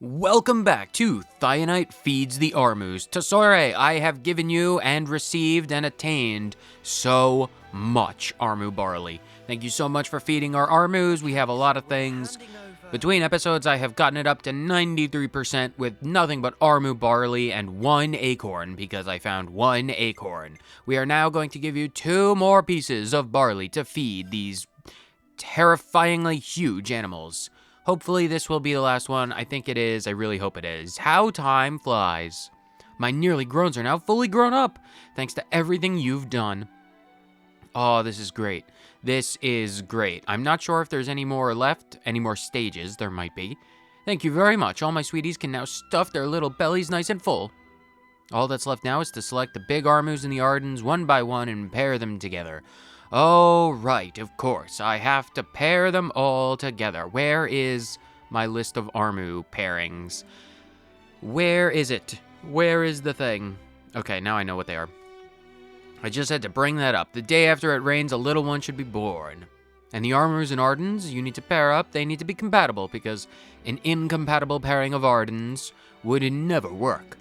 Welcome back to Thionite Feeds the Armus. Tesore, I have given you and received and attained so much Armu Barley. Thank you so much for feeding our Armus. We have a lot of things. Between episodes, I have gotten it up to 93% with nothing but Armu Barley and 1 acorn, because I found 1 acorn. We are now going to give you 2 more pieces of barley to feed these terrifyingly huge animals. Hopefully this will be the last one. I think it is. I really hope it is. How time flies. My nearly growns are now fully grown up, thanks to everything you've done. Oh, this is great. This is great. I'm not sure if there's any more left, any more stages. There might be. Thank you very much. All my sweeties can now stuff their little bellies nice and full. All that's left now is to select the big Armus and the Ardens one by one and pair them together. Oh, right, of course. I have to pair them all together. Where is my list of Armu pairings? Where is it? Where is the thing? Okay, now I know what they are. I just had to bring that up. The day after it rains, a little one should be born. And the Armus and Ardens, you need to pair up. They need to be compatible, because an incompatible pairing of Ardens would never work.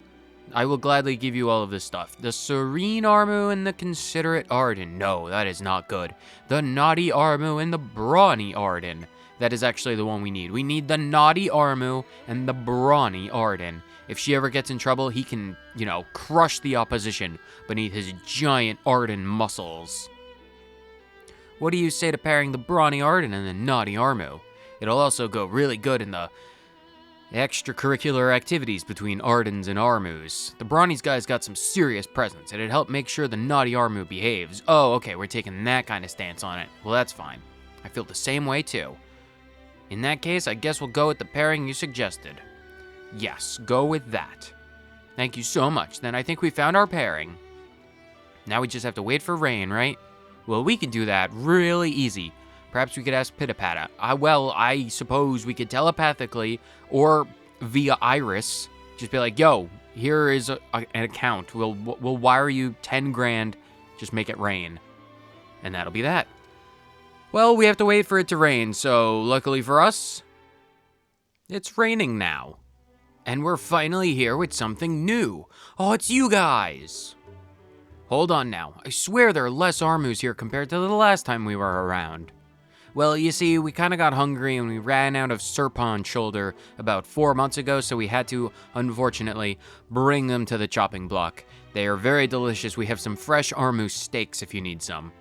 I will gladly give you all of this stuff. The Serene Armu and the Considerate Arden. No, that is not good. The Naughty Armu and the Brawny Arden. That is actually the one we need. We need the Naughty Armu and the Brawny Arden. If she ever gets in trouble, he can, crush the opposition beneath his giant Arden muscles. What do you say to pairing the Brawny Arden and the Naughty Armu? It'll also go really good in the extracurricular activities between Ardens and Armus. The Brawny's guy's got some serious presence. It'd help make sure the Naughty Armu behaves. Oh, okay, we're taking that kind of stance on it. Well, that's fine. I feel the same way, too. In that case, I guess we'll go with the pairing you suggested. Yes, go with that. Thank you so much. Then I think we found our pairing. Now we just have to wait for rain, right? Well, we can do that really easy. Perhaps we could ask Pitapata. I suppose we could telepathically or via Iris just be like, yo, here is an account. We'll wire you 10 grand. Just make it rain. And that'll be that. Well, we have to wait for it to rain. So luckily for us, it's raining now. And we're finally here with something new. Oh, it's you guys. Hold on now. I swear there are less Armus here compared to the last time we were around. Well, you see, we kind of got hungry and we ran out of Serpon shoulder about 4 months ago, so we had to, unfortunately, bring them to the chopping block. They are very delicious. We have some fresh Armu steaks if you need some.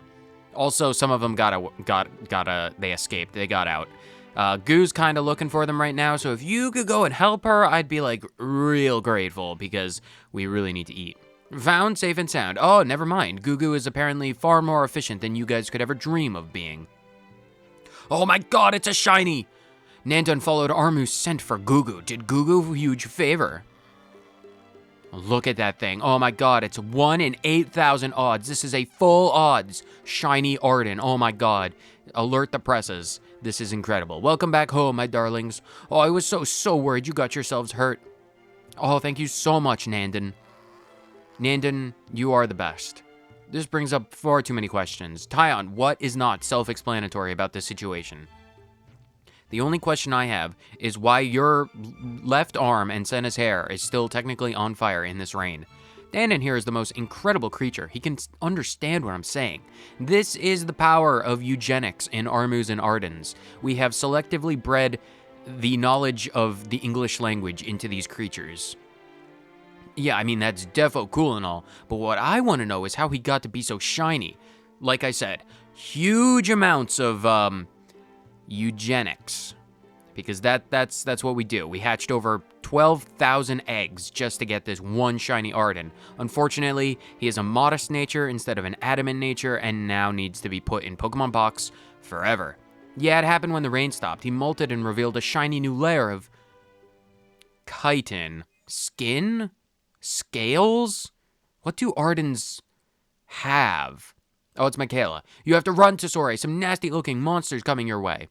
Also, some of them they escaped. They got out. Goo's kind of looking for them right now, so if you could go and help her, I'd be, real grateful, because we really need to eat. Found safe and sound. Oh, never mind. Gugu is apparently far more efficient than you guys could ever dream of being. Oh my god, it's a shiny! Nandun followed Armu's scent for Gugu. Did Gugu a huge favor? Look at that thing. Oh my god, it's 1 in 8,000 odds. This is a full odds shiny Arden. Oh my god. Alert the presses. This is incredible. Welcome back home, my darlings. Oh, I was so worried you got yourselves hurt. Oh, thank you so much, Nandun. Nandun, you are the best. This brings up far too many questions. Tyon, what is not self-explanatory about this situation? The only question I have is why your left arm and Senna's hair is still technically on fire in this rain. Danon here is the most incredible creature. He can understand what I'm saying. This is the power of eugenics in Armus and Ardens. We have selectively bred the knowledge of the English language into these creatures. Yeah, I mean, that's defo cool and all, but what I want to know is how he got to be so shiny. Like I said, huge amounts of, eugenics. Because that's what we do. We hatched over 12,000 eggs just to get this one shiny Arden. Unfortunately, he has a modest nature instead of an adamant nature, and now needs to be put in Pokemon Box forever. Yeah, it happened when the rain stopped. He molted and revealed a shiny new layer of chitin. Skin? Scales? What do Ardens have? Oh, it's Michaela. You have to run, Tesore. Some nasty-looking monsters coming your way.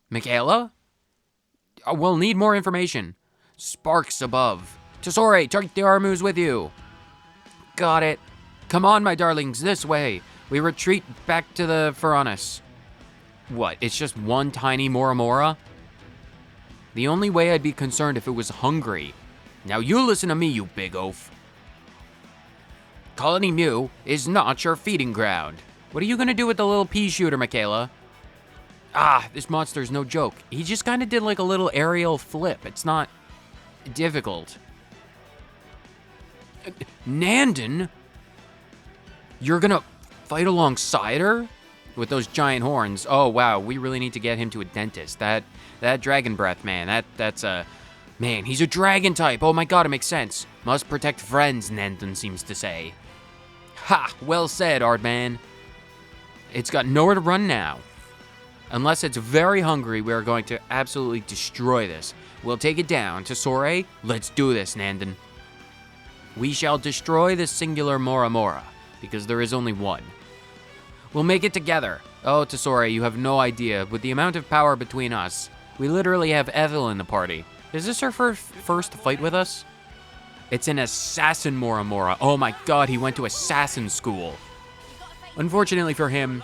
Michaela? We'll need more information. Sparks above. Tesore, take the Armus with you. Got it. Come on, my darlings, this way. We retreat back to the Furanis. What, it's just one tiny Moramora? The only way I'd be concerned if it was hungry. Now you listen to me, you big oaf. Colony Mu is not your feeding ground. What are you gonna do with the little pea shooter, Michaela? Ah, this monster's no joke. He just kind of did like a little aerial flip. It's not difficult. Nandon? You're gonna fight alongside her? With those giant horns. Oh, wow, we really need to get him to a dentist. That dragon breath, man, that's a... Man, he's a dragon type. Oh my god, it makes sense. Must protect friends, Nandon seems to say. Ha! Well said, Ardman. It's got nowhere to run now. Unless it's very hungry, we are going to absolutely destroy this. We'll take it down. Tesore, let's do this, Nandon. We shall destroy this singular Mora Mora, because there is only one. We'll make it together. Oh, Tesore, you have no idea. With the amount of power between us, we literally have Ethel in the party. Is this her first fight with us? It's an assassin Mora Mora. Oh my god, he went to assassin school. Unfortunately for him,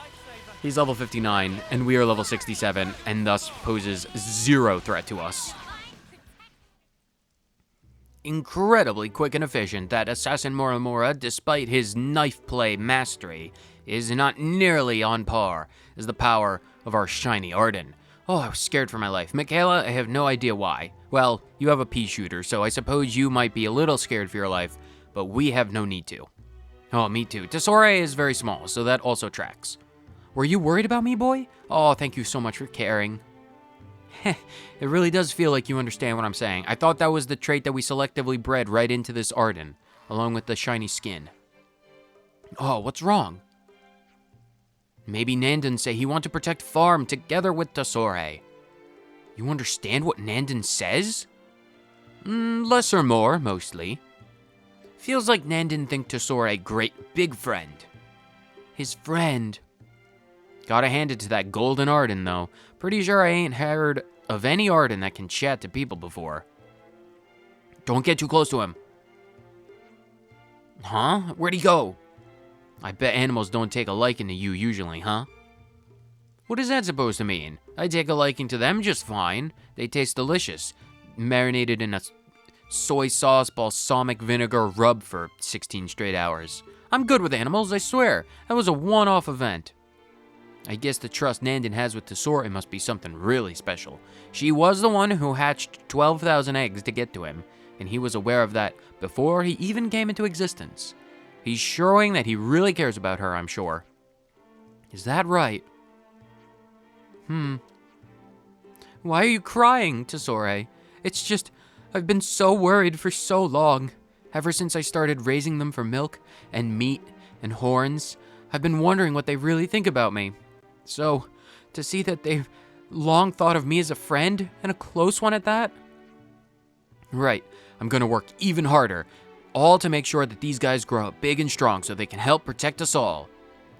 he's level 59, and we are level 67, and thus poses zero threat to us. Incredibly quick and efficient, that assassin Mora Mora, despite his knife play mastery, is not nearly on par as the power of our shiny Arden. Oh, I was scared for my life. Michaela, I have no idea why. Well, you have a pea shooter, so I suppose you might be a little scared for your life, but we have no need to. Oh, me too. Tesore is very small, so that also tracks. Were you worried about me, boy? Oh, thank you so much for caring. It really does feel like you understand what I'm saying. I thought that was the trait that we selectively bred right into this Arden, along with the shiny skin. Oh, what's wrong? Maybe Nandon say he want to protect farm together with Tesore. You understand what Nandon says? Less or more, mostly. Feels like Nandon think Tesore a great big friend. His friend. Gotta hand it to that golden Arden, though. Pretty sure I ain't heard of any Arden that can chat to people before. Don't get too close to him. Huh? Where'd he go? I bet animals don't take a liking to you usually, huh? What is that supposed to mean? I take a liking to them just fine. They taste delicious. Marinated in a soy sauce balsamic vinegar rub for 16 straight hours. I'm good with animals, I swear. That was a one-off event. I guess the trust Nandon has with Tesore must be something really special. She was the one who hatched 12,000 eggs to get to him, and he was aware of that before he even came into existence. He's showing that he really cares about her, I'm sure. Is that right? Why are you crying, Tesore? It's just, I've been so worried for so long. Ever since I started raising them for milk and meat and horns, I've been wondering what they really think about me. So, to see that they've long thought of me as a friend, and a close one at that? Right, I'm gonna work even harder, all to make sure that these guys grow up big and strong so they can help protect us all.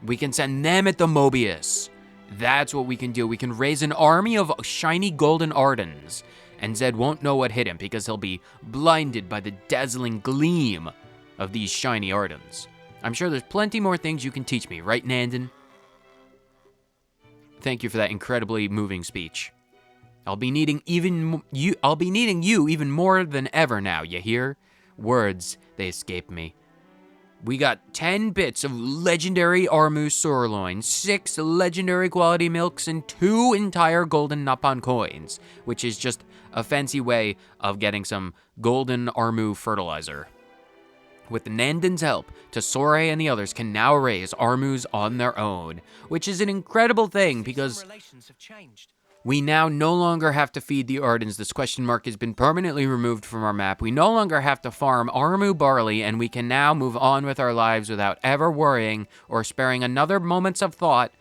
We can send them at the Moebius. That's what we can do. We can raise an army of shiny golden Ardens, and Zed won't know what hit him because he'll be blinded by the dazzling gleam of these shiny Ardens. I'm sure there's plenty more things you can teach me, right, Nandon? Thank you for that incredibly moving speech. I'll be needing you even more than ever now, you hear? Words, they escape me. We got 10 bits of legendary Armu sirloin, 6 legendary quality milks, and 2 entire golden Nappan coins, which is just a fancy way of getting some golden Armu fertilizer. With Nandon's help, Tesore and the others can now raise Armus on their own, which is an incredible thing because we now no longer have to feed the Ardens. This question mark has been permanently removed from our map. We no longer have to farm Armu barley, and we can now move on with our lives without ever worrying or sparing another moments of thought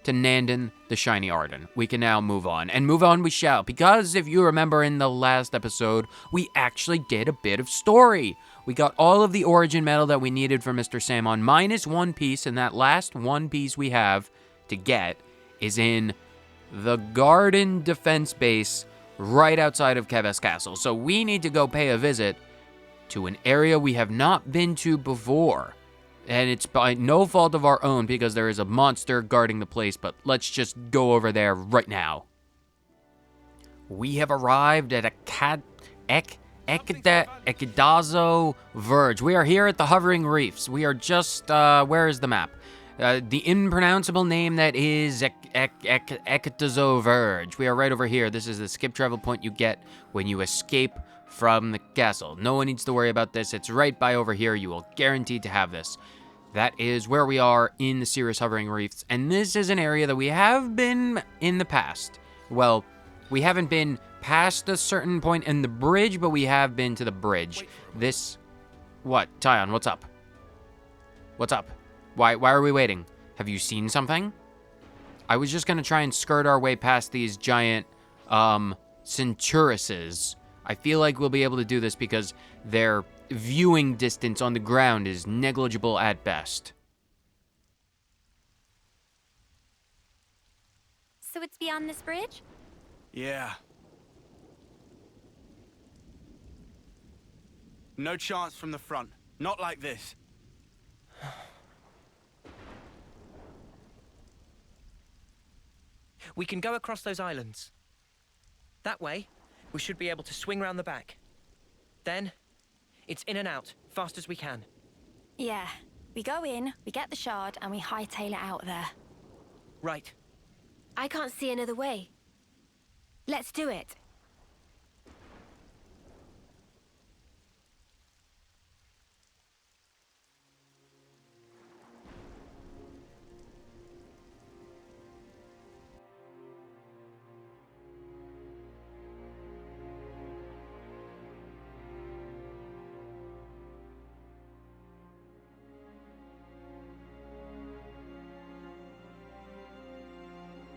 to Nandon, the shiny Arden. We can now move on, and move on we shall, because if you remember in the last episode, we actually did a bit of story. We got all of the origin metal that we needed for Mr. Samon, minus 1 piece, and that last 1 piece we have to get is in the garden defense base right outside of Keves Castle. So we need to go pay a visit to an area we have not been to before. And it's by no fault of our own because there is a monster guarding the place, but let's just go over there right now. We have arrived at Ekidazo Verge. We are here at the Hovering Reefs. We are just, where is the map? The impronounceable name that is Ekidazo Verge. We are right over here. This is the skip travel point you get when you escape from the castle. No one needs to worry about this. It's right by over here. You will guaranteed to have this. That is where we are in the Cirrus Hovering Reefs, and this is an area that we have been in the past. Well, we haven't been past a certain point in the bridge, but we have been to the bridge. This... What? Tyon, what's up? What's up? Why are we waiting? Have you seen something? I was just gonna try and skirt our way past these giant, Centauruses. I feel like we'll be able to do this because their viewing distance on the ground is negligible at best. So it's beyond this bridge? Yeah. No chance from the front. Not like this. We can go across those islands. That way, we should be able to swing round the back. Then, it's in and out, fast as we can. Yeah. We go in, we get the shard, and we hightail it out there. Right. I can't see another way. Let's do it.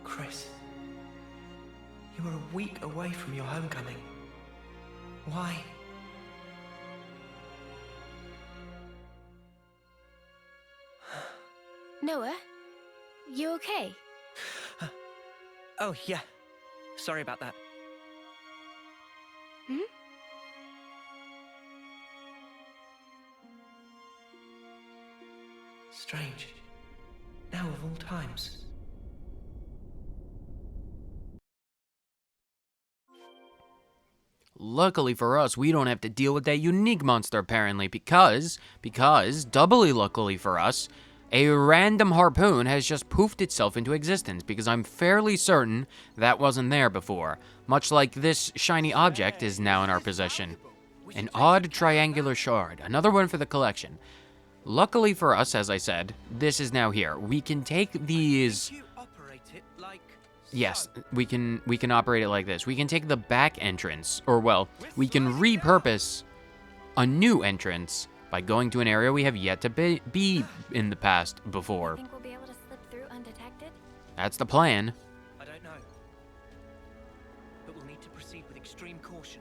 Chris, you were a week away from your homecoming. Why? Noah, you okay? Oh, yeah. Sorry about that. Hmm? Strange. Now of all times. Luckily for us, we don't have to deal with that unique monster apparently because, doubly luckily for us, a random harpoon has just poofed itself into existence because I'm fairly certain that wasn't there before, much like this shiny object is now in our possession. An odd triangular shard, another one for the collection. Luckily for us, as I said, this is now here. We can take these... Yes, we can operate it like this. We can take the back entrance, or well, we can repurpose a new entrance by going to an area we have yet to be in the past before. Think we'll be able to slip through undetected? That's the plan. I don't know. But we'll need to proceed with extreme caution.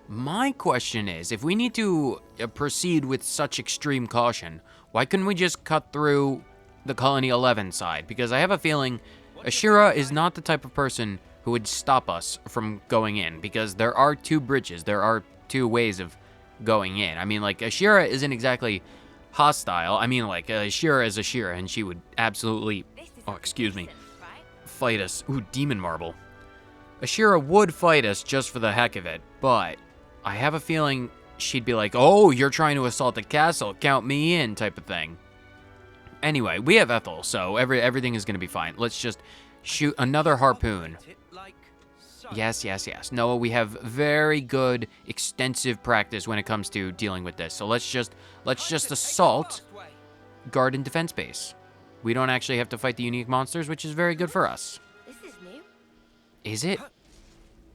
My question is, if we need to proceed with such extreme caution, why couldn't we just cut through the Colony 11 side? Because I have a feeling Ashira is not the type of person who would stop us from going in, because there are two bridges, there are two ways of going in. I mean, like, Ashira isn't exactly hostile. I mean, like, Ashira is Ashira, and she would absolutely, fight us. Ooh, Demon Marble. Ashira would fight us just for the heck of it, but I have a feeling she'd be like, oh, you're trying to assault the castle, count me in, type of thing. Anyway, we have Ethel, so everything is going to be fine. Let's just shoot another harpoon. Yes. Noah, we have very good, extensive practice when it comes to dealing with this. So let's just assault guard and defense base. We don't actually have to fight the unique monsters, which is very good for us. This is new. Is it?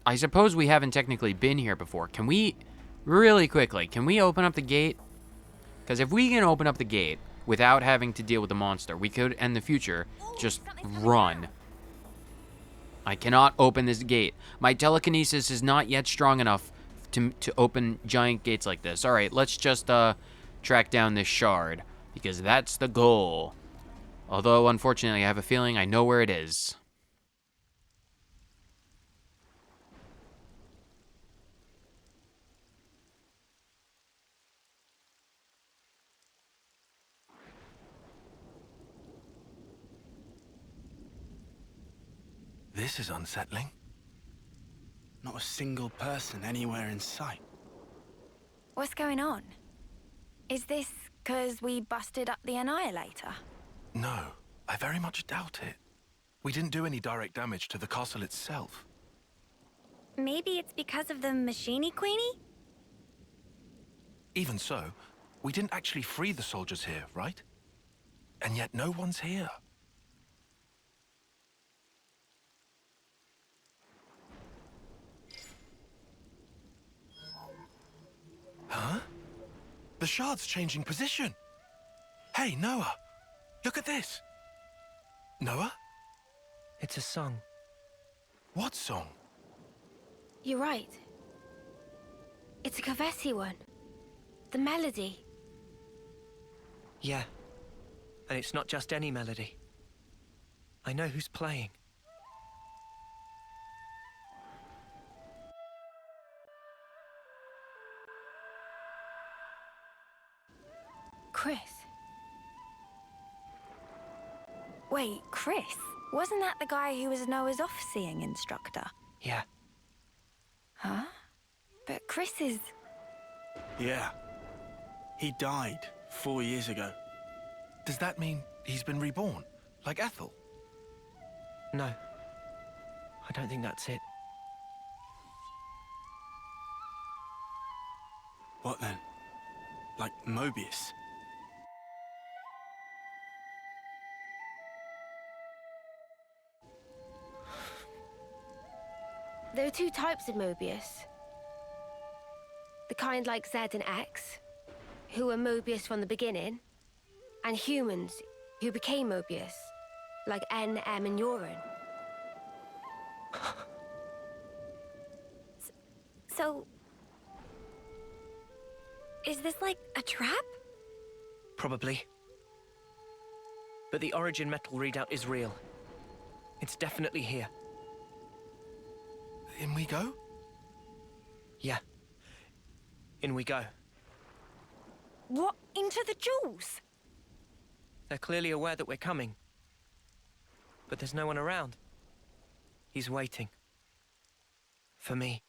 I suppose we haven't technically been here before. Can we, really quickly, can we open up the gate? Because if we can open up the gate without having to deal with the monster, we could, in the future, just run. I cannot open this gate. My telekinesis is not yet strong enough to open giant gates like this. All right, let's just track down this shard, because that's the goal. Although, unfortunately, I have a feeling I know where it is. This is unsettling. Not a single person anywhere in sight. What's going on? Is this because we busted up the Annihilator? No, I very much doubt it. We didn't do any direct damage to the castle itself. Maybe it's because of the Machini Queenie? Even so, we didn't actually free the soldiers here, right? And yet no one's here. Huh? The shard's changing position. Hey, Noah, look at this. Noah? It's a song. What song? You're right. It's a Kevesi one. The melody. Yeah. And it's not just any melody. I know who's playing. Chris. Wait, Chris? Wasn't that the guy who was Noah's off-seeing instructor? Yeah. Huh? But Chris is... Yeah. He died 4 years ago. Does that mean he's been reborn, like Ethel? No. I don't think that's it. What then? Like Moebius? There are two types of Moebius. The kind like Z and X, who were Moebius from the beginning, and humans who became Moebius, like N, M, and Urine. So... is this like a trap? Probably. But the origin metal readout is real. It's definitely here. In we go? Yeah. In we go. What? Into the jewels? They're clearly aware that we're coming. But there's no one around. He's waiting. For me.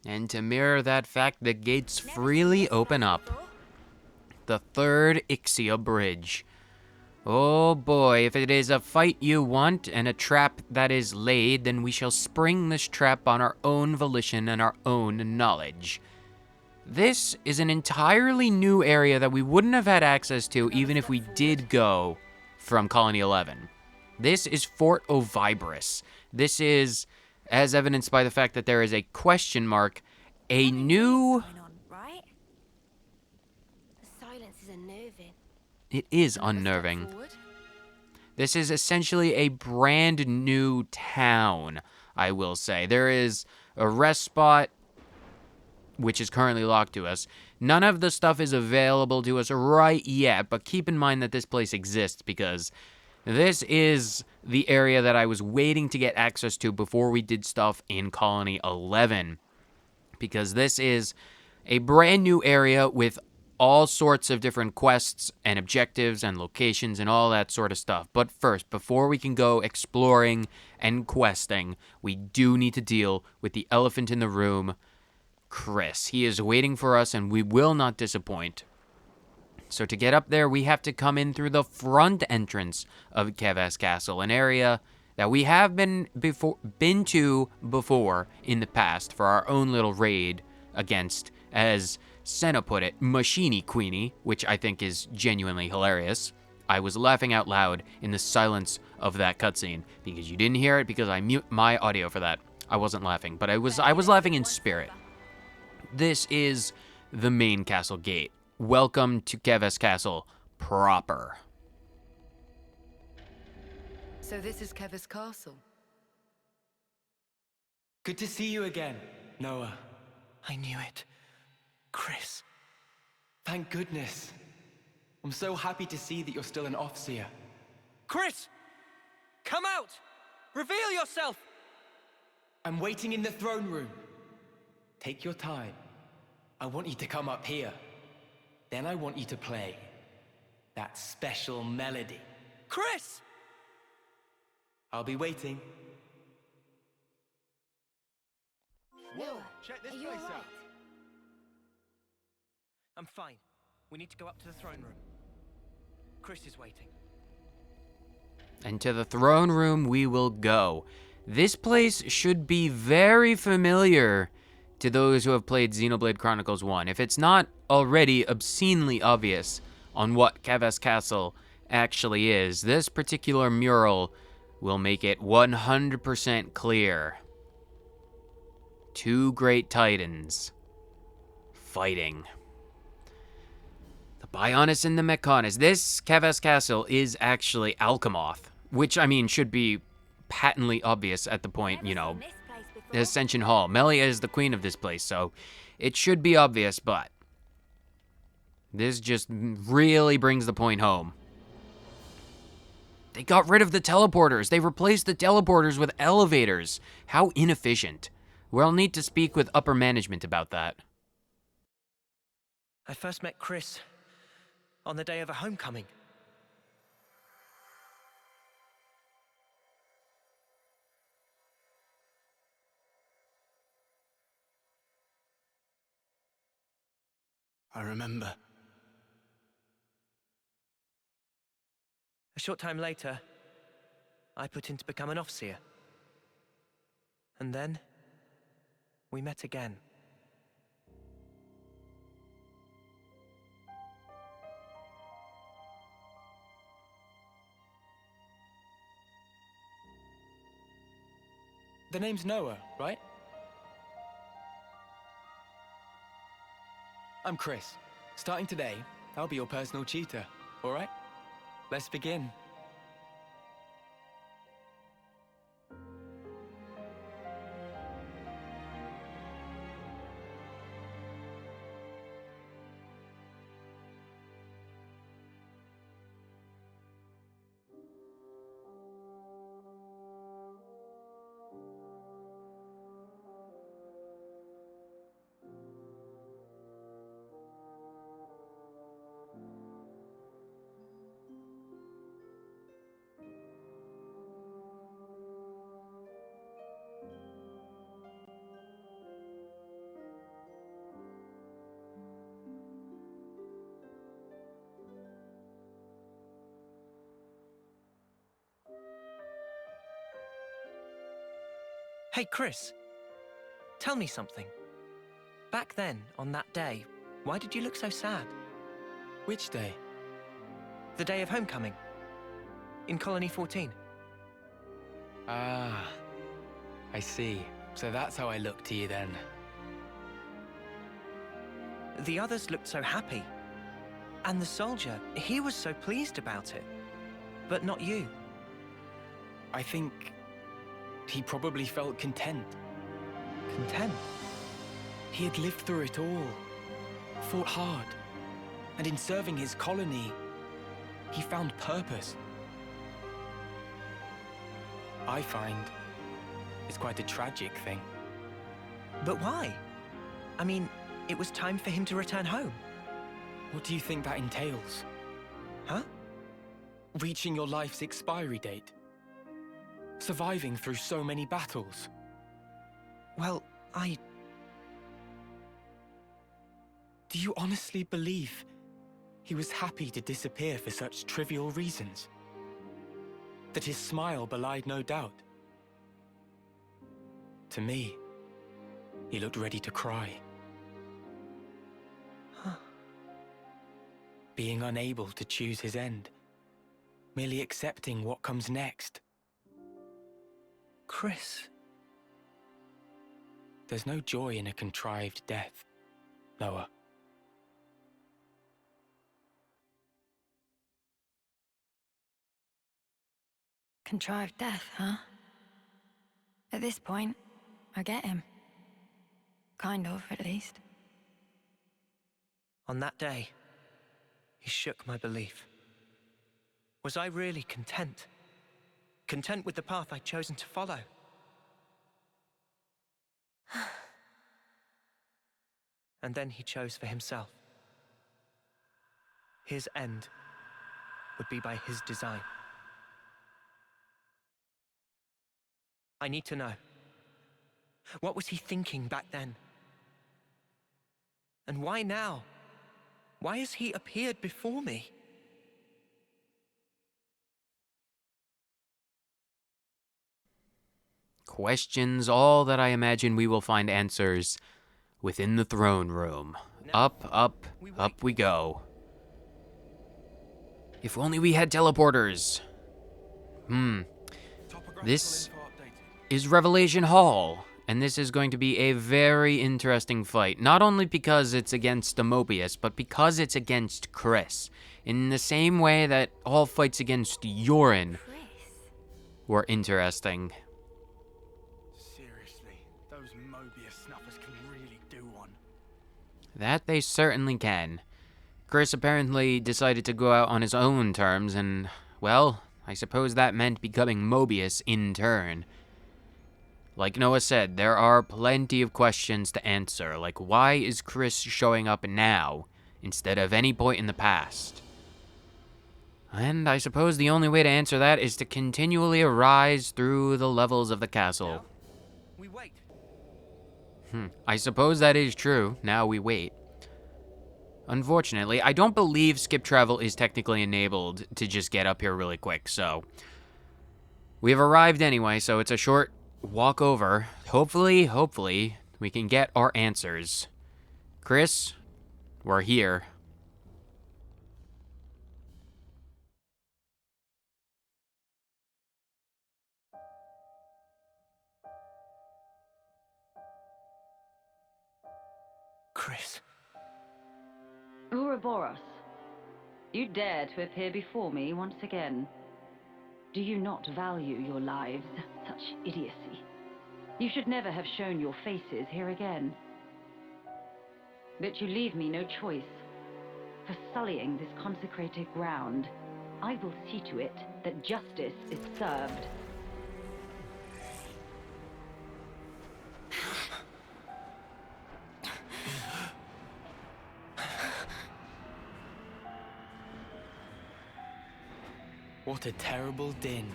And to mirror that fact, the gates freely open up. The third Ixia Bridge. Oh boy, if it is a fight you want and a trap that is laid, then we shall spring this trap on our own volition and our own knowledge. This is an entirely new area that we wouldn't have had access to even if we did go from Colony 11. This is Fort Ovibrus. This is, as evidenced by the fact that there is a question mark, a new... Going on, right? The silence is unnerving. It is Another step unnerving. forward. This is essentially a brand new town, I will say. There is a rest spot, which is currently locked to us. None of the stuff is available to us right yet, but keep in mind that this place exists because this is the area that I was waiting to get access to before we did stuff in Colony 11. Because this is a brand new area with all sorts of different quests and objectives and locations and all that sort of stuff. But first, before we can go exploring and questing, we do need to deal with the elephant in the room, Chris. He is waiting for us and we will not disappoint. So to get up there, we have to come in through the front entrance of Keves Castle, an area that we have been to before in the past for our own little raid against, as Senna put it, Machini Queenie, which I think is genuinely hilarious. I was laughing out loud in the silence of that cutscene because you didn't hear it because I mute my audio for that. I wasn't laughing, but I was laughing in spirit. This is the main castle gate. Welcome to Keves Castle proper. So this is Keves Castle. Good to see you again, Noah. I knew it. Chris. Thank goodness. I'm so happy to see that you're still an Offseer. Chris! Come out! Reveal yourself! I'm waiting in the throne room. Take your time. I want you to come up here. Then I want you to play that special melody. Chris! I'll be waiting. Whoa, check this Are you place alright? out. I'm fine. We need to go up to the throne room. Chris is waiting. And to the throne room we will go. This place should be very familiar to those who have played Xenoblade Chronicles 1, if it's not already obscenely obvious on what Keves Castle actually is. This particular mural will make it 100% clear. Two great titans fighting. The Bionis and the Mechonis. This Keves Castle is actually Alchemoth, which, I mean, should be patently obvious at the point, you know, the Ascension Hall. Melia is the queen of this place, so it should be obvious, but this just really brings the point home. They got rid of the teleporters. They replaced the teleporters with elevators. How inefficient. We'll need to speak with upper management about that. I first met Chris on the day of a homecoming. I remember. A short time later, I put in to become an officer. And then, we met again. The name's Noah, right? I'm Chris. Starting today, I'll be your personal tutor, all right? Let's begin. Hey, Chris. Tell me something. Back then, on that day, why did you look so sad? Which day? The day of homecoming. In Colony 14. Ah, I see. So that's how I look to you then. The others looked so happy. And the soldier, he was so pleased about it. But not you. I think he probably felt content. Content? He had lived through it all, fought hard, and in serving his colony, he found purpose. I find it's quite a tragic thing. But why? I mean, it was time for him to return home. What do you think that entails? Huh? Reaching your life's expiry date? Surviving through so many battles? Well, Do you honestly believe he was happy to disappear for such trivial reasons? That his smile belied no doubt? To me, he looked ready to cry. Being unable to choose his end, merely accepting what comes next. Chris. There's no joy in a contrived death, Noah. Contrived death, huh? At this point, I get him. Kind of, at least. On that day, he shook my belief. Was I really content? Content with the path I'd chosen to follow? And then he chose for himself. His end would be by his design. I need to know. What was he thinking back then? And why now? Why has he appeared before me? Questions all that I imagine we will find answers within the throne room. Up, up, up we go. If only we had teleporters. This is Revelation Hall, and this is going to be a very interesting fight. Not only because it's against the Moebius, but because it's against Chris. In the same way that all fights against Yorin were interesting. Seriously, those Moebius snuffers can really do one. That they certainly can. Chris apparently decided to go out on his own terms, and, well, I suppose that meant becoming Moebius in turn. Like Noah said, there are plenty of questions to answer, like why is Chris showing up now instead of any point in the past? And I suppose the only way to answer that is to continually arise through the levels of the castle. We wait. I suppose that is true. Now we wait. Unfortunately, I don't believe skip travel is technically enabled to just get up here really quick, so we've arrived anyway, so it's a short walk over. Hopefully, we can get our answers. Chris, we're here. Chris. Ouroboros, you dare to appear before me once again. Do you not value your lives? Such idiocy. You should never have shown your faces here again. But you leave me no choice. For sullying this consecrated ground, I will see to it that justice is served. What a terrible din.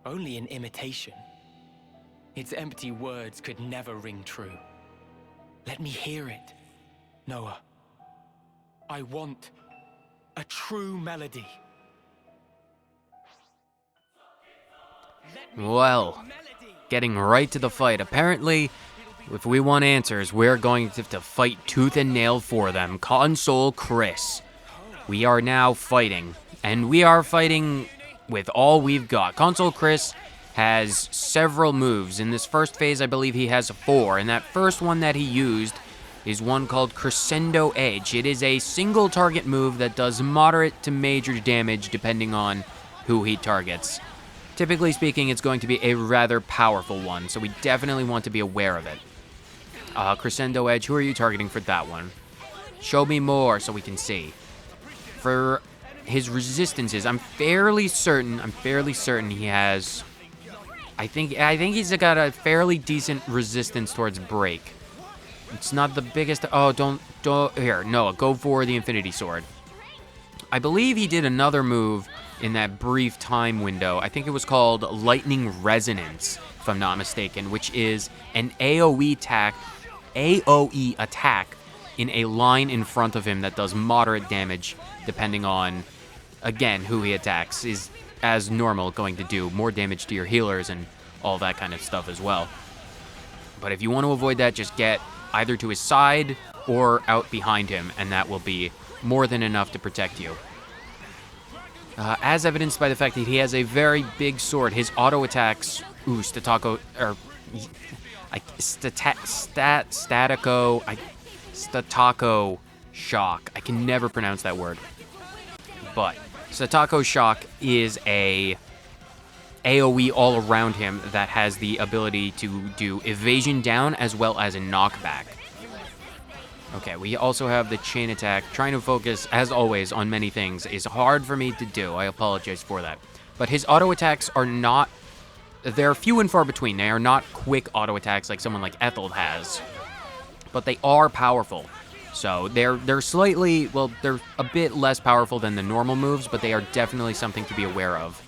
Only an imitation. Its empty words could never ring true. Let me hear it, Noah. I want a true melody. Well, getting right to the fight. Apparently, if we want answers, we're going to have to fight tooth and nail for them. Consul Chris. We are now fighting, and we are fighting with all we've got. Consul Chris has several moves. In this first phase, I believe he has 4, and that first one that he used is one called Crescendo Edge. It is a single target move that does moderate to major damage depending on who he targets. Typically speaking, it's going to be a rather powerful one, so we definitely want to be aware of it. Crescendo Edge, who are you targeting for that one? Show me more so we can see. For his resistances, I'm fairly certain he has... I think he's got a fairly decent resistance towards break. It's not the biggest... Oh, don't... Here, Noah, go for the Infinity Sword. I believe he did another move in that brief time window. I think it was called Lightning Resonance, if I'm not mistaken, which is an AoE attack in a line in front of him that does moderate damage depending on, again, who he attacks. Is, as normal, going to do more damage to your healers and all that kind of stuff as well. But if you want to avoid that, just get either to his side or out behind him, and that will be more than enough to protect you. As evidenced by the fact that he has a very big sword, his auto attacks, Statico Shock. I can never pronounce that word. But Statico Shock is a AoE all around him that has the ability to do evasion down as well as a knockback. Okay, we also have the chain attack. Trying to focus, as always, on many things is hard for me to do. I apologize for that. But his auto attacks are not... They're few and far between. They are not quick auto attacks like someone like Ethel has. But they are powerful. So they're slightly, well, they're a bit less powerful than the normal moves, but they are definitely something to be aware of.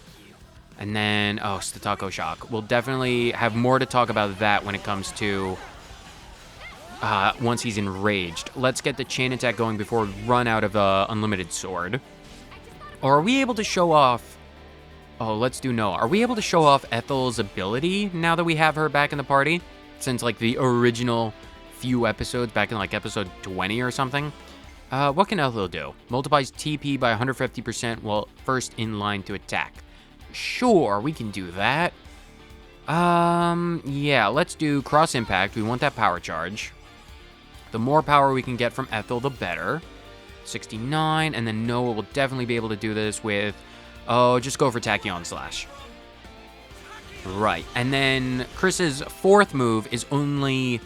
And then, oh, Statako Shock. We'll definitely have more to talk about that when it comes to once he's enraged. Let's get the chain attack going before we run out of Unlimited Sword. Or are we able to show off... Oh, let's do Noah. Are we able to show off Ethel's ability now that we have her back in the party? Since, like, the original few episodes, back in, like, episode 20 or something. What can Ethel do? Multiplies TP by 150% while first in line to attack. Sure, we can do that. Yeah, let's do Cross Impact. We want that power charge. The more power we can get from Ethel, the better. 69, and then Noah will definitely be able to do this with... Oh, just go for Tachyon Slash. Right, and then Chris's fourth move is only...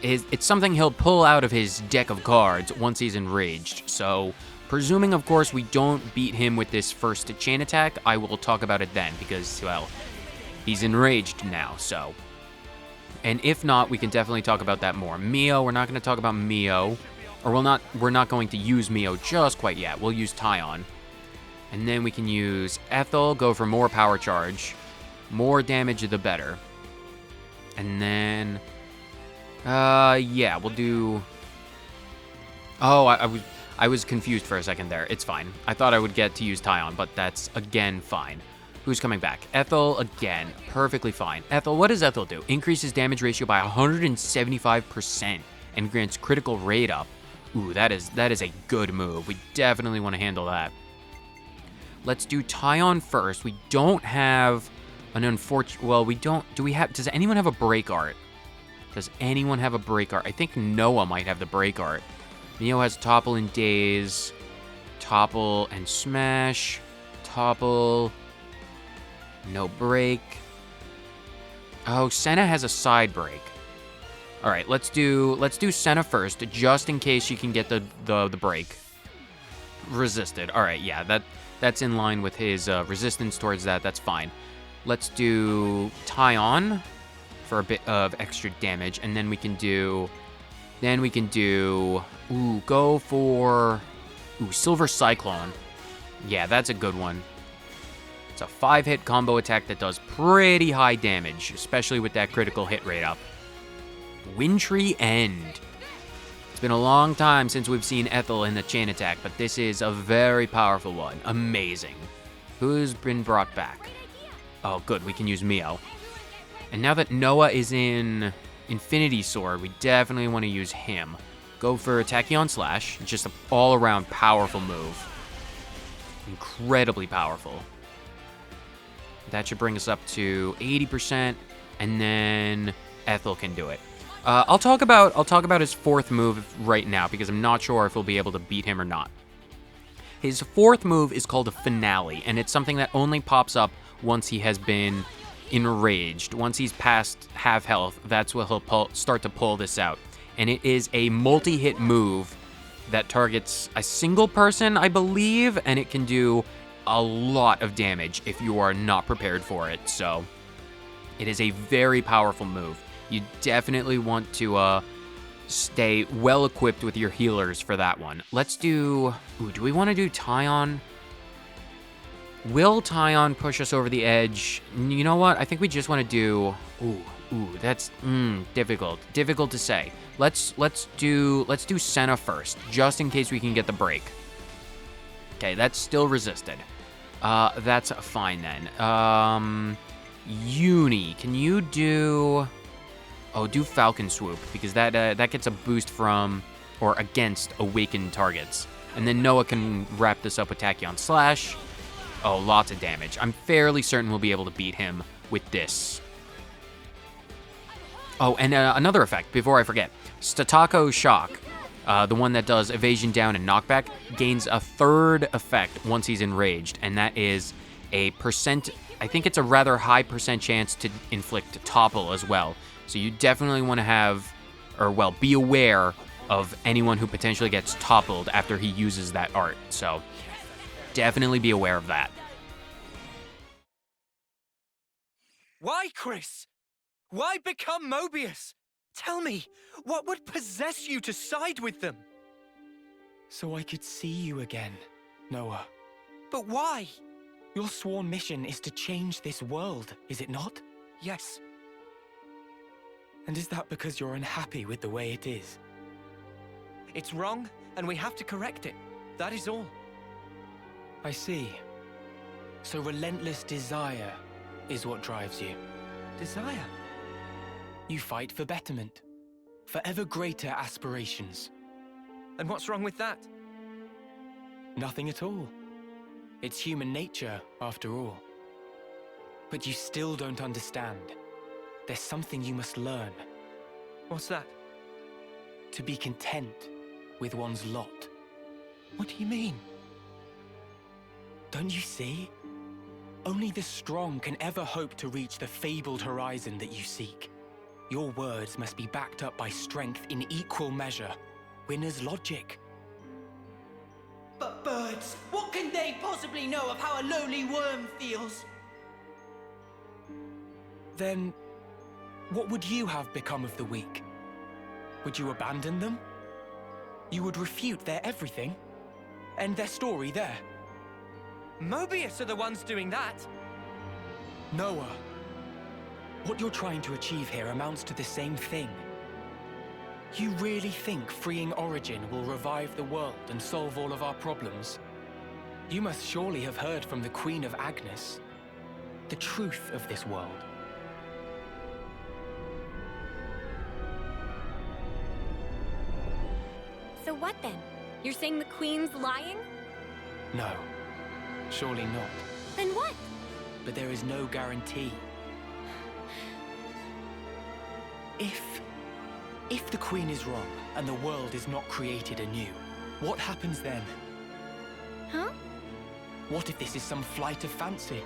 It's something he'll pull out of his deck of cards once he's enraged. So, presuming, of course, we don't beat him with this first chain attack, I will talk about it then, because, well, he's enraged now, so... And if not, we can definitely talk about that more. Mio, we're not going to talk about Mio. Or we're not going to use Mio just quite yet. We'll use Tyon. And then we can use Ethel, go for more power charge. More damage, the better. And then... yeah, we'll do... Oh, I was confused for a second there. It's fine. I thought I would get to use Tyon, but that's, again, fine. Who's coming back? Ethel, again. Perfectly fine. Ethel, what does Ethel do? Increases damage ratio by 175% and grants critical rate up. Ooh, that is a good move. We definitely want to handle that. Let's do Tyon first. We don't have an unfortunate... Well, we don't... Does anyone have a break art? Does anyone have a break art? I think Noah might have the break art. Mio has Topple and Daze. Topple and Smash. Topple... No break. Oh, Senna has a side break. All right, let's do Senna first, just in case she can get the break. Resisted. All right, yeah, that's in line with his resistance towards that. That's fine. Let's do Tyon for a bit of extra damage, and then we can do. Ooh, go for. Ooh, Silver Cyclone. Yeah, that's a good one. It's a 5-hit combo attack that does pretty high damage, especially with that critical hit rate up. Wintry End. It's been a long time since we've seen Ethel in the chain attack, but this is a very powerful one. Amazing. Who's been brought back? Oh, good, we can use Mio. And now that Noah is in Infinity Sword, we definitely want to use him. Go for Tachyon Slash, just an all-around powerful move. Incredibly powerful. That should bring us up to 80%, and then Ethel can do it. I'll talk about his fourth move right now, because I'm not sure if we'll be able to beat him or not. His fourth move is called a Finale, and it's something that only pops up once he has been enraged. Once he's past half health, that's when he'll start to pull this out. And it is a multi-hit move that targets a single person, I believe, and it can do a lot of damage if you are not prepared for it. So it is a very powerful move. You definitely want to stay well equipped with your healers for that one. Let's do... Ooh, do we want to do Tyon? Will Tyon push us over the edge? You know what? I think we just want to do... Ooh, that's difficult. Difficult to say. Let's do Senna first, just in case we can get the break. Okay, that's still resisted. That's fine then. Uni, can you do... Oh, do Falcon Swoop, because that gets a boost from, or against, awakened targets. And then Noah can wrap this up with Tachyon Slash. Oh, lots of damage. I'm fairly certain we'll be able to beat him with this. Oh, and another effect, before I forget. Statako Shock, the one that does evasion down and knockback, gains a third effect once he's enraged, and that is a percent... I think it's a rather high percent chance to inflict topple as well. So you definitely want to have, or well, be aware of anyone who potentially gets toppled after he uses that art. So definitely be aware of that. Why, Chris? Why become Moebius? Tell me, what would possess you to side with them? So I could see you again, Noah. But why? Your sworn mission is to change this world, is it not? Yes. And is that because you're unhappy with the way it is? It's wrong, and we have to correct it. That is all. I see. So relentless desire is what drives you. Desire? You fight for betterment, for ever greater aspirations. And what's wrong with that? Nothing at all. It's human nature, after all. But you still don't understand. There's something you must learn. What's that? To be content with one's lot. What do you mean? Don't you see? Only the strong can ever hope to reach the fabled horizon that you seek. Your words must be backed up by strength in equal measure. Winner's logic. But birds, what can they possibly know of how a lowly worm feels? Then, what would you have become of the weak? Would you abandon them? You would refute their everything? End their story there? Moebius are the ones doing that! Noah, what you're trying to achieve here amounts to the same thing. You really think freeing Origin will revive the world and solve all of our problems? You must surely have heard from the Queen of Agnes the truth of this world. So what then? You're saying the Queen's lying? No, surely not. Then what? But there is no guarantee. If the Queen is wrong and the world is not created anew, what happens then? Huh? What if this is some flight of fancy?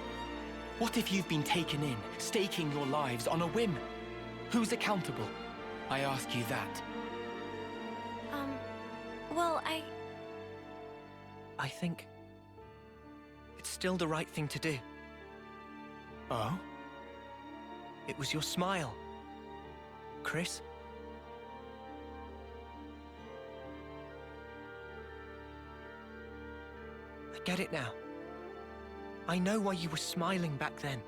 What if you've been taken in, staking your lives on a whim? Who's accountable? I ask you that. Well, I think it's still the right thing to do. Oh? It was your smile, Chris. I get it now. I know why you were smiling back then.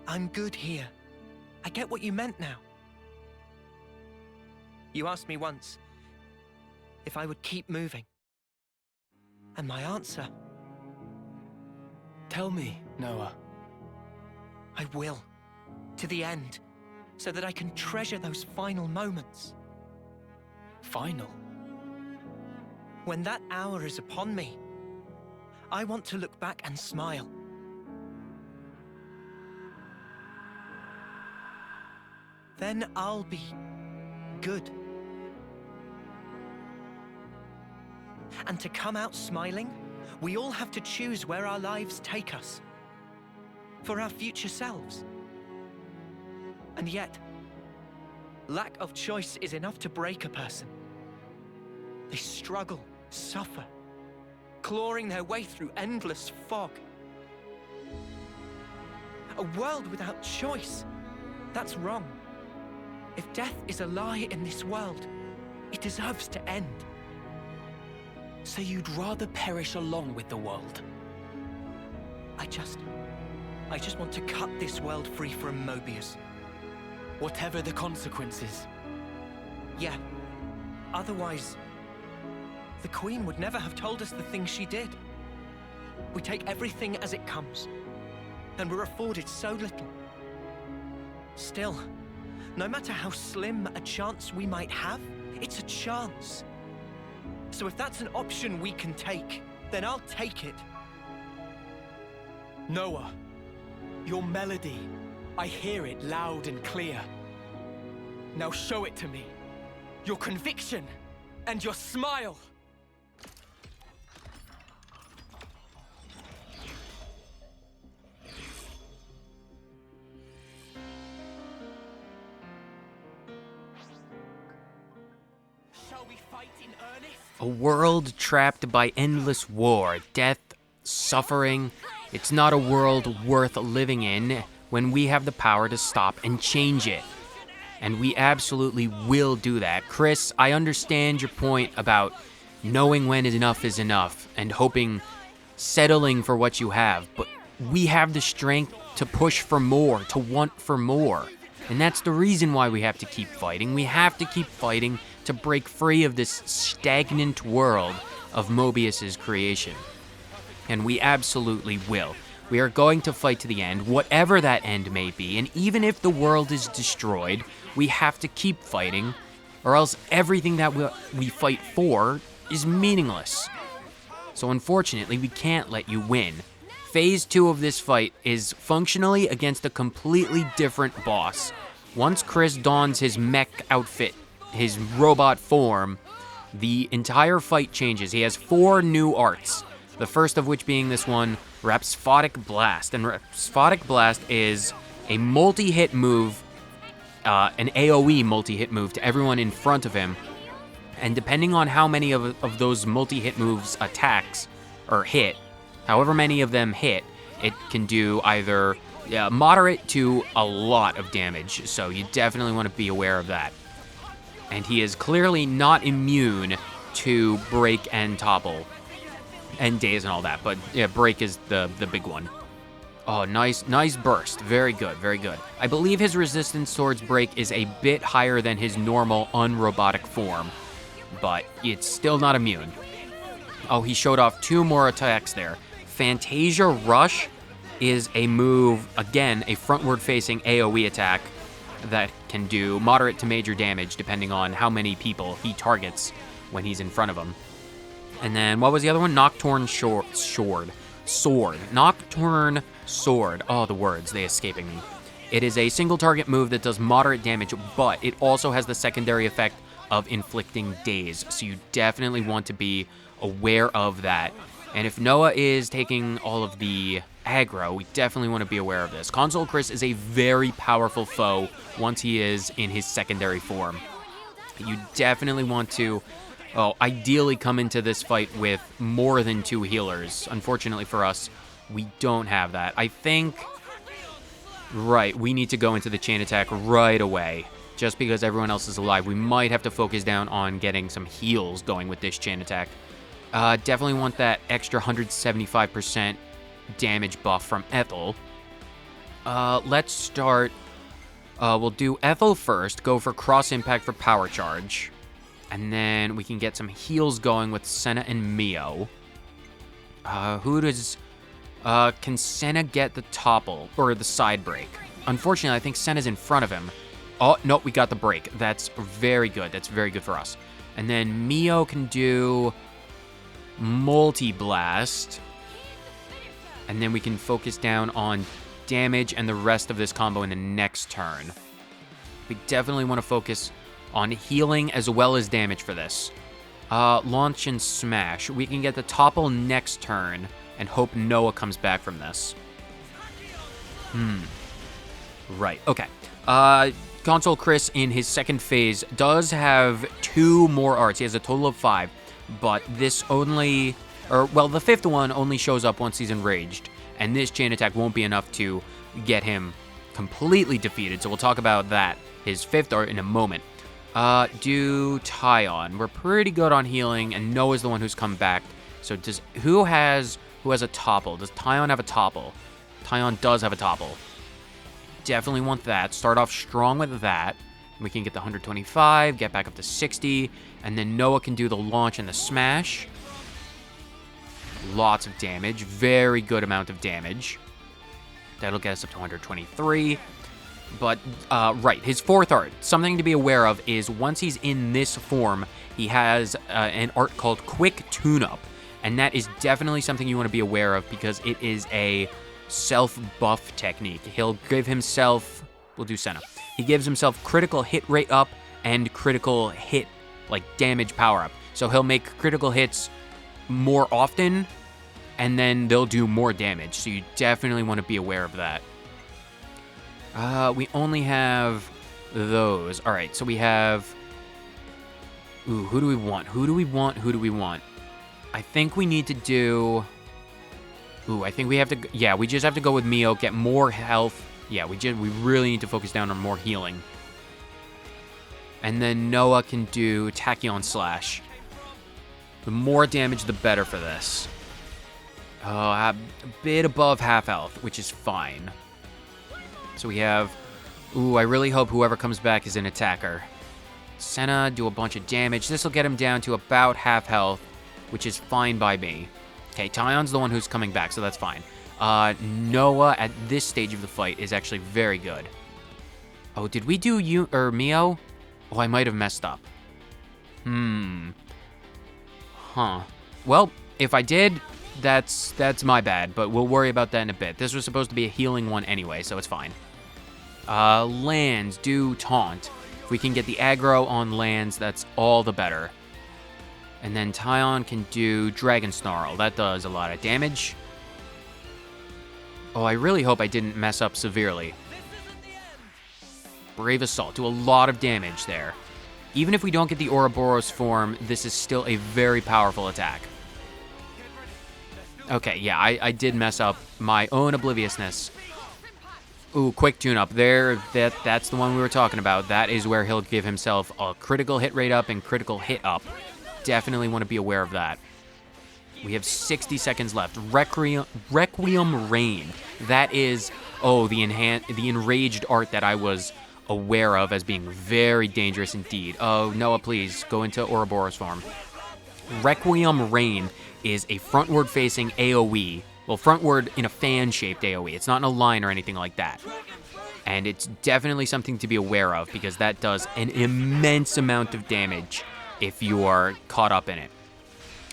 I'm good here. I get what you meant now. You asked me once if I would keep moving. And my answer... Tell me, Noah. I will. To the end. So that I can treasure those final moments. Final? When that hour is upon me, I want to look back and smile. Then I'll be good. And to come out smiling, we all have to choose where our lives take us. For our future selves. And yet, lack of choice is enough to break a person. They struggle, suffer, clawing their way through endless fog. A world without choice, that's wrong. If death is a lie in this world, it deserves to end. So you'd rather perish along with the world? I just want to cut this world free from Moebius. Whatever the consequences. Yeah. Otherwise, the Queen would never have told us the things she did. We take everything as it comes, and we're afforded so little. Still, no matter how slim a chance we might have, it's a chance. So if that's an option we can take, then I'll take it. Noah, your melody, I hear it loud and clear. Now show it to me. Your conviction and your smile. Shall we fight in earnest? A world trapped by endless war, death, suffering. It's not a world worth living in when we have the power to stop and change it. And we absolutely will do that. Chris, I understand your point about knowing when enough is enough, and settling for what you have. But we have the strength to push for more, to want for more. And that's the reason why we have to keep fighting. We have to keep fighting to break free of this stagnant world of Moebius's creation. And we absolutely will. We are going to fight to the end, whatever that end may be, and even if the world is destroyed, we have to keep fighting, or else everything that we fight for is meaningless. So unfortunately, we can't let you win. Phase 2 of this fight is functionally against a completely different boss. Once Chris dons his mech outfit, his robot form, the entire fight changes. He has 4 new arts. The first of which being this one, Rhapsodic Blast. And Rhapsodic Blast is a multi-hit move, an AoE multi-hit move to everyone in front of him. And depending on how many of those multi-hit moves attacks, or hit, however many of them hit, it can do either moderate to a lot of damage. So you definitely want to be aware of that. And he is clearly not immune to break and topple. And daze and all that, but yeah, break is the big one. Oh, nice burst. Very good, very good. I believe his resistance towards break is a bit higher than his normal unrobotic form, but it's still not immune. Oh, he showed off 2 more attacks there. Fantasia Rush is a move, again, a frontward-facing AoE attack that can do moderate to major damage depending on how many people he targets when he's in front of him. And then, what was the other one? Nocturne Sword. Nocturne Sword. Oh, the words, they escaping me. It is a single target move that does moderate damage, but it also has the secondary effect of inflicting daze. So you definitely want to be aware of that. And if Noah is taking all of the aggro, we definitely want to be aware of this. Consul Chris is a very powerful foe once he is in his secondary form. You definitely want to ideally come into this fight with more than 2 healers. Unfortunately for us, we don't have that. I think, right, we need to go into the chain attack right away. Just because everyone else is alive, we might have to focus down on getting some heals going with this chain attack. Definitely want that extra 175% damage buff from Ethel. Let's start, we'll do Ethel first, go for cross impact for power charge. And then we can get some heals going with Senna and Mio. Can Senna get the topple, or the side break? Unfortunately, I think Senna's in front of him. Oh, nope, we got the break. That's very good. That's very good for us. And then Mio can do multi-blast. And then we can focus down on damage and the rest of this combo in the next turn. We definitely want to focus on healing as well as damage for this. Launch and smash. We can get the topple next turn and hope Noah comes back from this. Right, okay. Consul Chris in his second phase does have 2 more arts. He has a total of 5, but this only, the 5th one only shows up once he's enraged, and this chain attack won't be enough to get him completely defeated, so we'll talk about that, his 5th art, in a moment. Do Tyon. We're pretty good on healing, and Noah's the one who's come back. So who has a topple? Does Tyon have a topple? Tyon does have a topple. Definitely want that. Start off strong with that. We can get the 125, get back up to 60, and then Noah can do the launch and the smash. Lots of damage. Very good amount of damage. That'll get us up to 123. But, right, his 4th art, something to be aware of is once he's in this form, he has an art called Quick Tune-Up, and that is definitely something you want to be aware of because it is a self-buff technique. He'll give himself, we'll do Senna, he gives himself critical hit rate up and critical hit, like, damage power up. So he'll make critical hits more often, and then they'll do more damage, so you definitely want to be aware of that. We only have those. All right, so we have... Ooh, who do we want? Who do we want? Who do we want? I think we need to do... Ooh, I think we have to... Yeah, we just have to go with Mio, get more health. Yeah, we really need to focus down on more healing. And then Noah can do Tachyon Slash. The more damage, the better for this. Oh, a bit above half health, which is fine. So we have... Ooh, I really hope whoever comes back is an attacker. Senna, do a bunch of damage. This will get him down to about half health, which is fine by me. Okay, Tyon's the one who's coming back, so that's fine. Noah, at this stage of the fight, is actually very good. Oh, did we do you or Mio? Oh, I might have messed up. Huh. Well, if I did, that's my bad, but we'll worry about that in a bit. This was supposed to be a healing one anyway, so it's fine. Lands do taunt. If we can get the aggro on lands, that's all the better. And then Tyon can do Dragon Snarl. That does a lot of damage. Oh, I really hope I didn't mess up severely. Brave Assault, do a lot of damage there. Even if we don't get the Ouroboros form, this is still a very powerful attack. Okay, yeah, I did mess up my own obliviousness. Ooh, quick tune-up there. That's the one we were talking about. That is where he'll give himself a critical hit rate up and critical hit up. Definitely want to be aware of that. We have 60 seconds left. Requiem Rain. That is, oh, the enraged art that I was aware of as being very dangerous indeed. Oh, Noah, please, go into Ouroboros form. Requiem Rain is a frontward-facing AoE. Well, frontward in a fan-shaped AoE. It's not in a line or anything like that. And it's definitely something to be aware of because that does an immense amount of damage if you are caught up in it.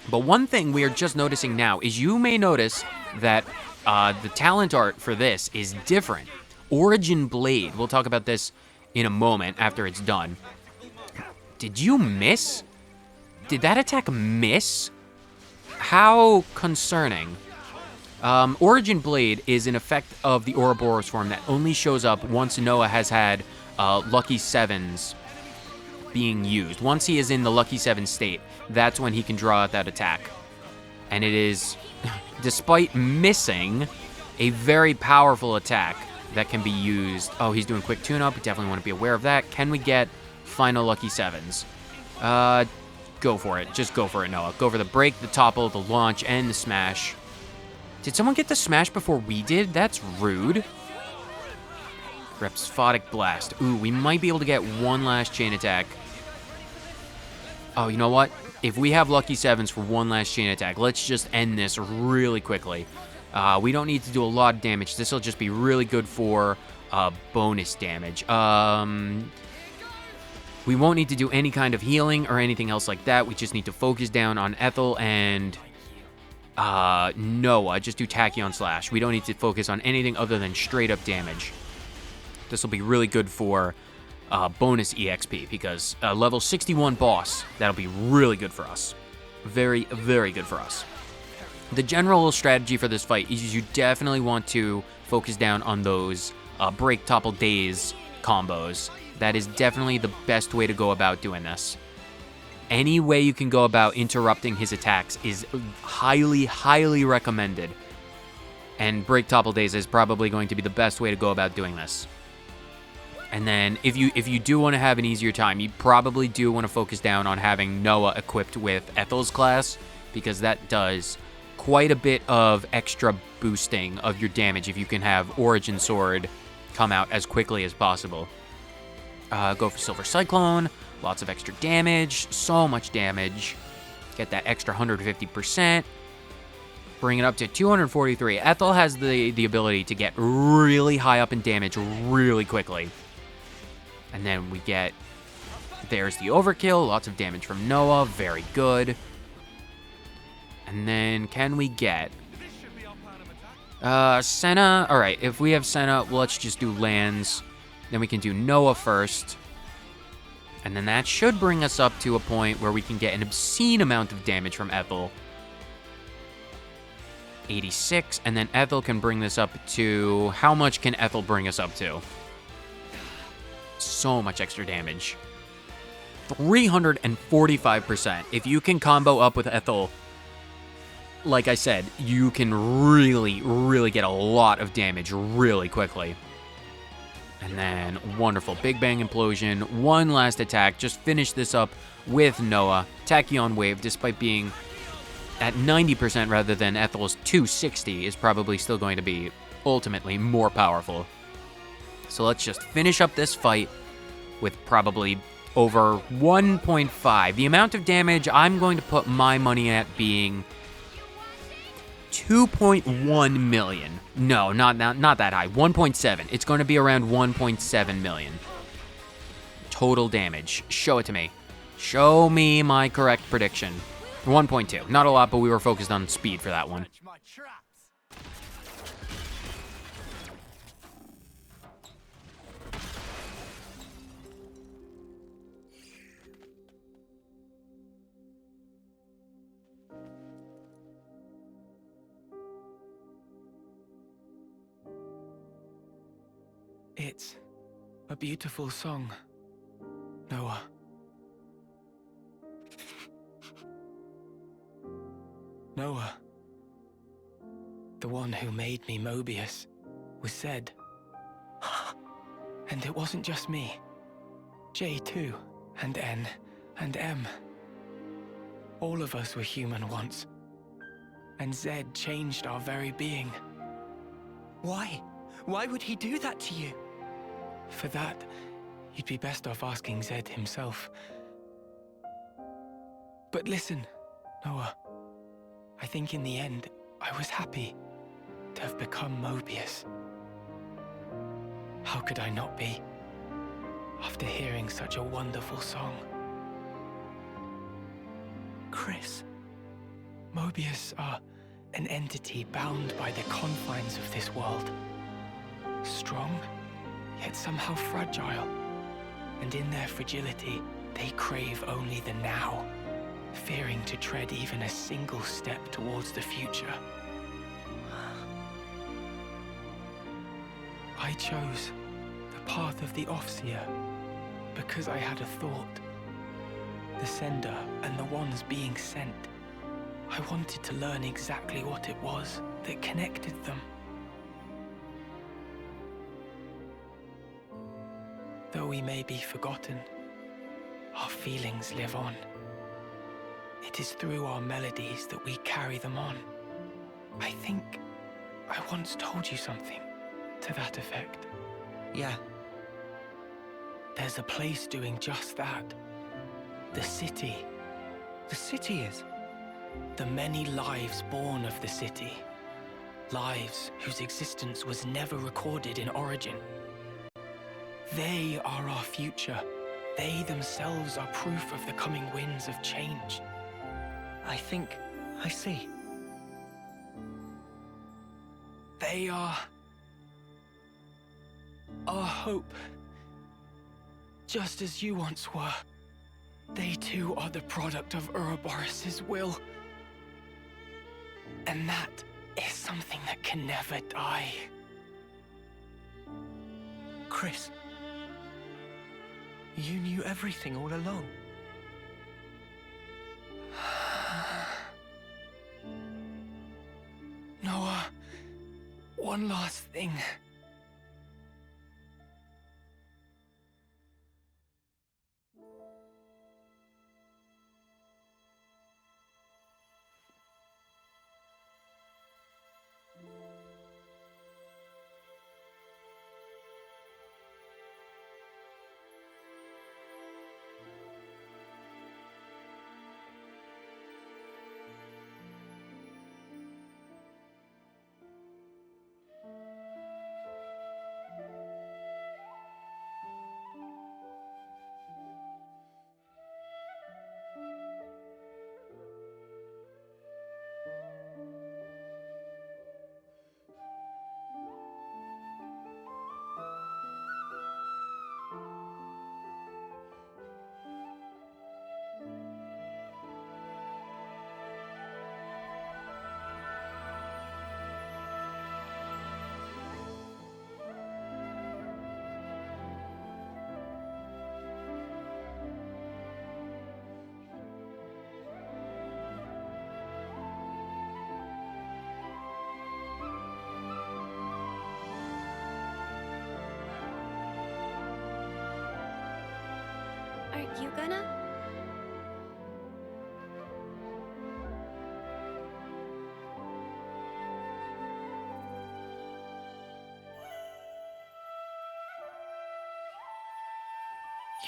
But one thing we are just noticing now is you may notice that the talent art for this is different. Origin Blade, we'll talk about this in a moment after it's done. Did you miss? Did that attack miss? How concerning. Origin Blade is an effect of the Ouroboros form that only shows up once Noah has had Lucky Sevens being used. Once he is in the Lucky Seven state, that's when he can draw out that attack. And it is, despite missing, a very powerful attack that can be used. Oh, he's doing quick tune-up. We definitely want to be aware of that. Can we get final Lucky Sevens? Go for it. Just go for it, Noah. Go for the break, the topple, the launch, and the smash. Did someone get the smash before we did? That's rude. Rhapsodic Blast. Ooh, we might be able to get one last chain attack. Oh, you know what? If we have Lucky Sevens for one last chain attack, let's just end this really quickly. We don't need to do a lot of damage. This will just be really good for bonus damage. We won't need to do any kind of healing or anything else like that. We just need to focus down on Ethel and Noah. Just do Tachyon Slash. We don't need to focus on anything other than straight up damage. This will be really good for bonus EXP because level 61 boss, that'll be really good for us. Very, very good for us. The general strategy for this fight is you definitely want to focus down on those break, topple, daze combos. That is definitely the best way to go about doing this. Any way you can go about interrupting his attacks is highly, highly recommended. And break, topple, daze is probably going to be the best way to go about doing this. And then if you do want to have an easier time, you probably do want to focus down on having Noah equipped with Ethel's class, because that does quite a bit of extra boosting of your damage if you can have Origin Sword come out as quickly as possible. Go for Silver Cyclone, lots of extra damage, so much damage. Get that extra 150%. Bring it up to 243. Ethel has the ability to get really high up in damage really quickly. And then we get, there's the overkill, lots of damage from Noah, very good. And then can we get Senna? All right, if we have Senna, well, let's just do lands. Then we can do Noah first. And then that should bring us up to a point where we can get an obscene amount of damage from Ethel. 86, and then Ethel can bring this up to... How much can Ethel bring us up to? So much extra damage. 345%. If you can combo up with Ethel, like I said, you can really, really get a lot of damage really quickly. And then wonderful Big Bang Implosion. One last attack. Just finish this up with Noah. Tachyon Wave, despite being at 90% rather than Ethel's 260, is probably still going to be ultimately more powerful. So let's just finish up this fight with probably over 1.5. The amount of damage I'm going to put my money at being 2.1 million. No, not that high. 1.7. It's going to be around 1.7 million. Total damage. Show it to me. Show me my correct prediction. 1.2. Not a lot, but we were focused on speed for that one. Catch my traps. It's a beautiful song, Noah. Noah, the one who made me Moebius, was said. And it wasn't just me. J too, and N, and M. All of us were human once. And Z changed our very being. Why? Why would he do that to you? For that, you'd be best off asking Zed himself. But listen, Noah. I think in the end, I was happy to have become Moebius. How could I not be, after hearing such a wonderful song? Chris. Moebius are an entity bound by the confines of this world. Strong, yet somehow fragile. And in their fragility, they crave only the now, fearing to tread even a single step towards the future. I chose the path of the Offseer because I had a thought. The sender and the ones being sent. I wanted to learn exactly what it was that connected them. Though we may be forgotten, our feelings live on. It is through our melodies that we carry them on. I think I once told you something to that effect. Yeah. There's a place doing just that. The city. The city is? The many lives born of the city. Lives whose existence was never recorded in origin. They are our future. They themselves are proof of the coming winds of change. I think I see. They are our hope. Just as you once were. They too are the product of Ouroboros' will. And that is something that can never die. Chris. You knew everything all along. Noah, one last thing. You gonna?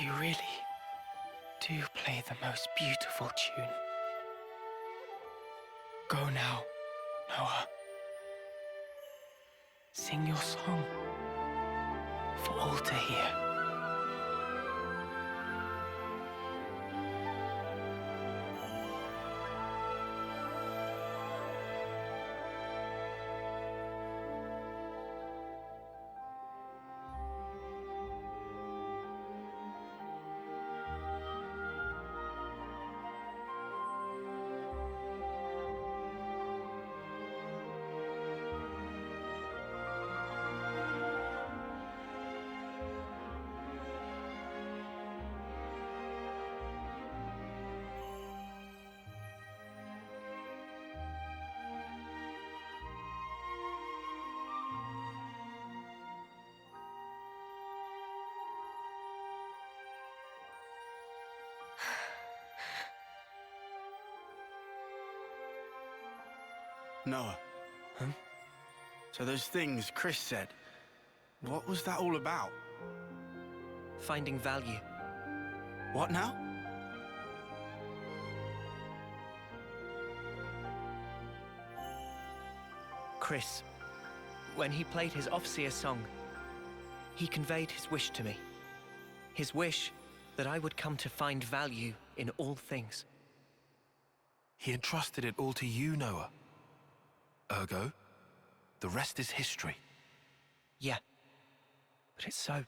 You really do play the most beautiful tune. Go now, Noah. Sing your song for all to hear. Noah. Huh? So those things Chris said, what was that all about? Finding value. What now? Chris, when he played his Offseer song, he conveyed his wish to me. His wish that I would come to find value in all things. He entrusted it all to you, Noah. Ergo, the rest is history. Yeah, but it's so.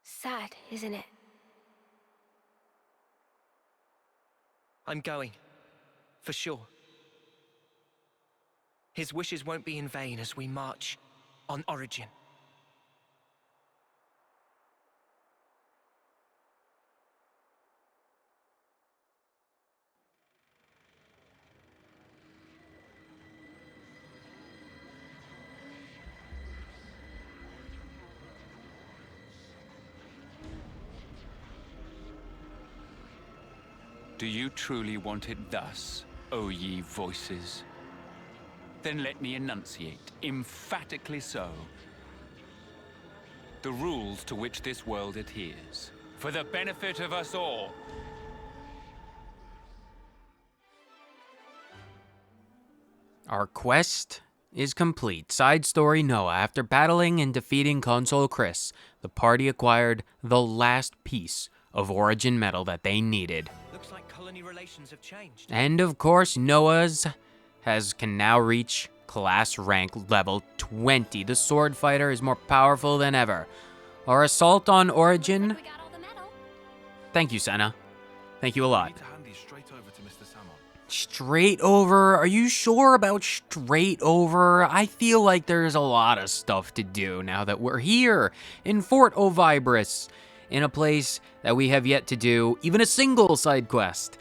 Sad, isn't it? I'm going, for sure. His wishes won't be in vain as we march on Origin. Do you truly want it thus, O ye voices? Then let me enunciate, emphatically so, the rules to which this world adheres, for the benefit of us all. Our quest is complete. Side story Noah. After battling and defeating Consul Chris, the party acquired the last piece of Origin metal that they needed. Looks like colony relations have changed. And of course, Noah's can now reach class rank level 20. The sword fighter is more powerful than ever. Our assault on Origin. We got all the metal. Thank you, Senna. Thank you a lot. Need to hand these straight over to Mr. Salmon. Straight over? Are you sure about straight over? I feel like there's a lot of stuff to do now that we're here in Fort Ovibrus, in a place that we have yet to do even a single side quest.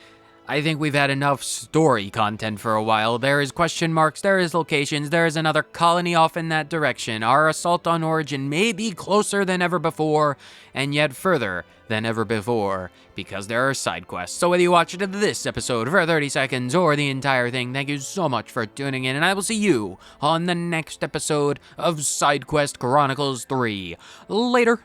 I think we've had enough story content for a while. There is question marks, there is locations, there is another colony off in that direction. Our assault on Origin may be closer than ever before, and yet further than ever before, because there are side quests. So whether you watched this episode for 30 seconds or the entire thing, thank you so much for tuning in, and I will see you on the next episode of Side Quest Chronicles 3. Later.